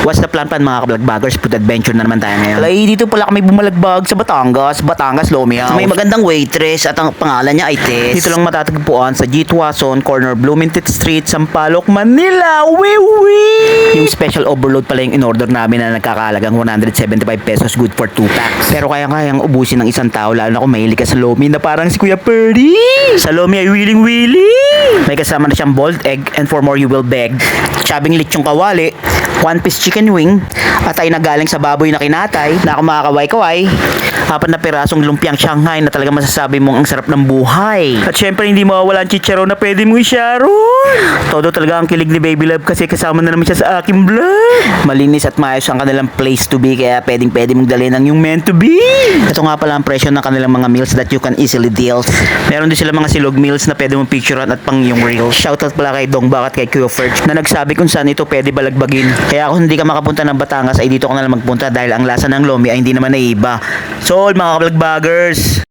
What's the plan mga kabalagbagers? Food adventure na naman tayo ngayon. Alay, dito pala kami bumalagbag sa Batangas, Lomi House. May magandang waitress at ang pangalan niya ay Tess. Dito lang matatagpuan sa G. Tuason, corner Bloomington Street, Sampaloc, Manila. Yung special overload pala yung in-order namin na nagkakalagang 175 pesos, good for 2 packs. Pero kayang ubusin ng isang tao, lalo na kung mahilig ka sa Lomi na parang si Kuya Purdy. Sa Lomi ay willing. May kasama na siyang boiled egg, and for more you will beg. Chabing lechong kawali, 1-piece chicken wing, atay na galing sa baboy na kinatay, na kumakaway-kaway, 4 na pirasong lumpiang Shanghai na talaga masasabi mong ang sarap ng buhay. At syempre hindi mawawala ang chicharon na pwede mong i-sharon. Todo talaga ang kilig ni Baby Love kasi kasama na naman siya sa aking vlog. Malinis at maayos ang kanilang place to be, kaya pwede mong dalhin ang yung meant to be. Ito nga pala ang presyo ng kanilang mga meals that you can easily deal. Meron din sila mga silog meals na pwede mong picturean at pang yung real. Shoutout pala kay Dong Bak at kay Kuya Ferg na nagsabi kung saan ito pwede balagbagin. Kaya kung hindi ka makapunta ng Batangas ay dito ka na lang magpunta dahil ang lasa ng Lomi ay hindi naman naiiba. So mga kabalagbagers,